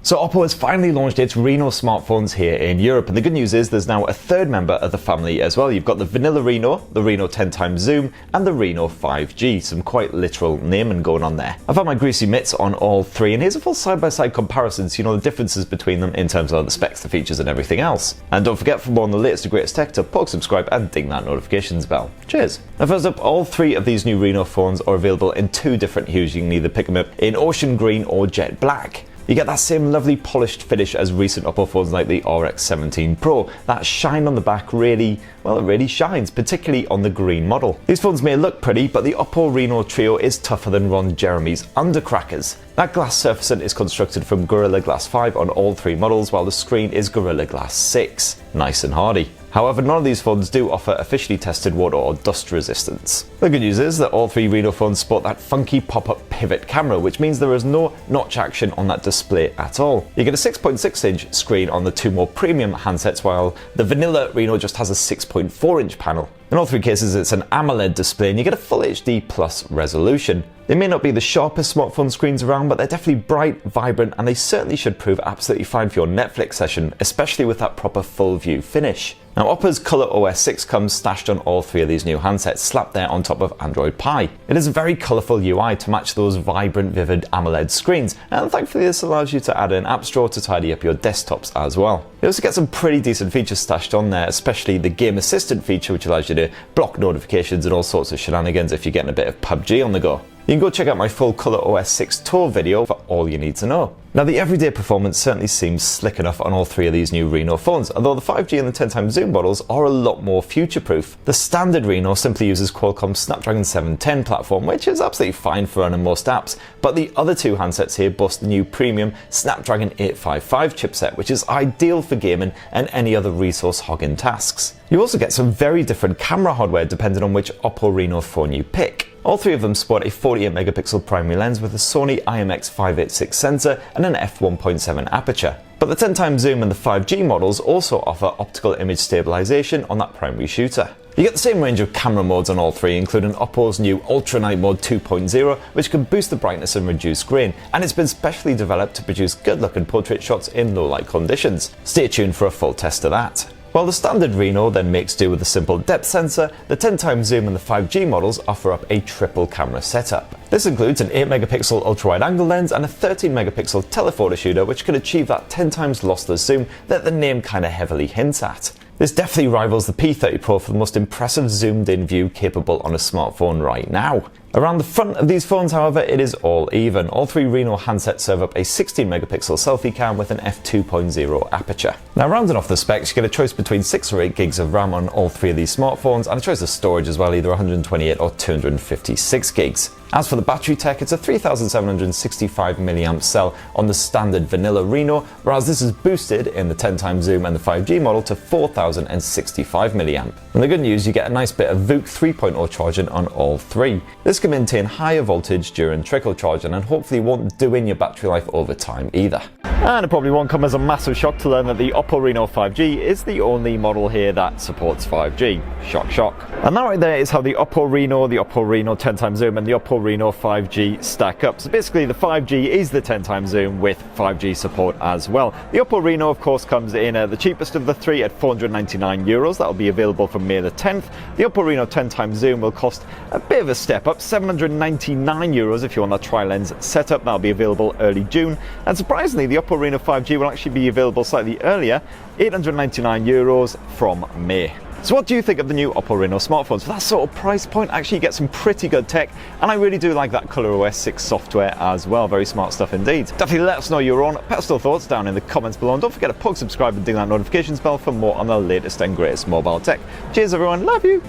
So Oppo has finally launched its Reno smartphones here in Europe, and the good news is there's now a third member of the family as well. You've got the vanilla Reno, the Reno 10x zoom, and the Reno 5G. Some quite literal naming going on there. I've had my greasy mitts on all three, and here's a full side-by-side comparison so you know the differences between them in terms of the specs, the features, and everything else. And don't forget, for more on the latest and greatest tech, to poke, subscribe, and ding that notifications bell. Cheers! Now first up, all three of these new Reno phones are available in two different hues. You can either pick them up in ocean green or jet black. You get that same lovely polished finish as recent Oppo phones like the RX17 Pro. That shine on the back really shines, particularly on the green model. These phones may look pretty, but the Oppo Reno Trio is tougher than Ron Jeremy's undercrackers. That glass surfacing is constructed from Gorilla Glass 5 on all three models, while the screen is Gorilla Glass 6. Nice and hardy. However, none of these phones do offer officially tested water or dust resistance. The good news is that all three Reno phones sport that funky pop-up pivot camera, which means there is no notch action on that display at all. You get a 6.6-inch screen on the two more premium handsets, while the vanilla Reno just has a 6.4-inch panel. In all three cases, it's an AMOLED display, and you get a full HD plus resolution. They may not be the sharpest smartphone screens around, but they're definitely bright, vibrant, and they certainly should prove absolutely fine for your Netflix session, especially with that proper full view finish. Now, Oppo's ColorOS 6 comes stashed on all three of these new handsets, slapped there on top of Android Pie. It is a very colourful UI to match those vibrant, vivid AMOLED screens, and thankfully this allows you to add an app store to tidy up your desktops as well. You also get some pretty decent features stashed on there, especially the Game Assistant feature, which allows you to block notifications and all sorts of shenanigans if you're getting a bit of PUBG on the go. You can go check out my full ColorOS 6 tour video for all you need to know. Now, the everyday performance certainly seems slick enough on all three of these new Reno phones, although the 5G and the 10x zoom models are a lot more future-proof. The standard Reno simply uses Qualcomm's Snapdragon 710 platform, which is absolutely fine for running most apps, but the other two handsets here boast the new premium Snapdragon 855 chipset, which is ideal for gaming and any other resource-hogging tasks. You also get some very different camera hardware depending on which Oppo Reno phone you pick. All three of them sport a 48-megapixel primary lens with a Sony IMX586 sensor and an f1.7 aperture. But the 10x zoom and the 5G models also offer optical image stabilization on that primary shooter. You get the same range of camera modes on all three, including Oppo's new Ultra Night Mode 2.0, which can boost the brightness and reduce grain, and it's been specially developed to produce good-looking portrait shots in low-light conditions. Stay tuned for a full test of that. While the standard Reno then makes do with a simple depth sensor, the 10x zoom and the 5G models offer up a triple camera setup. This includes an 8-megapixel ultra-wide-angle lens and a 13-megapixel telephoto shooter, which can achieve that 10 times lossless zoom that the name kinda heavily hints at. This definitely rivals the P30 Pro for the most impressive zoomed-in view capable on a smartphone right now. Around the front of these phones, however, it is all even. All three Reno handsets serve up a 16-megapixel selfie cam with an f2.0 aperture. Now, rounding off the specs, you get a choice between 6 or 8 gigs of RAM on all three of these smartphones, and a choice of storage as well, either 128 or 256 gigs. As for the battery tech, it's a 3765 mAh cell on the standard vanilla Reno, whereas this is boosted in the 10x zoom and the 5G model to 4065 mAh. And the good news, you get a nice bit of VOOC 3.0 charging on all three. This can maintain higher voltage during trickle charging and hopefully won't do in your battery life over time either. And it probably won't come as a massive shock to learn that the Oppo Reno 5G is the only model here that supports 5G. Shock, shock. And that right there is how the Oppo Reno 10x zoom and the Oppo Reno 5G stack up. So basically the 5G is the 10x zoom with 5G support as well. The Oppo Reno of course comes in the cheapest of the three at €499. That'll be available from May the 10th. The Oppo Reno 10x zoom will cost a bit of a step up, €799 if you want that tri-lens setup. That'll be available early June. And surprisingly, the Oppo Reno 5G will actually be available slightly earlier, €899 from May. So what do you think of the new Oppo Reno smartphones? For that sort of price point, actually you get some pretty good tech, and I really do like that ColorOS 6 software as well. Very smart stuff indeed. Definitely let us know your own personal thoughts down in the comments below, and don't forget to poke, subscribe and ding that notifications bell for more on the latest and greatest mobile tech. Cheers everyone, love you!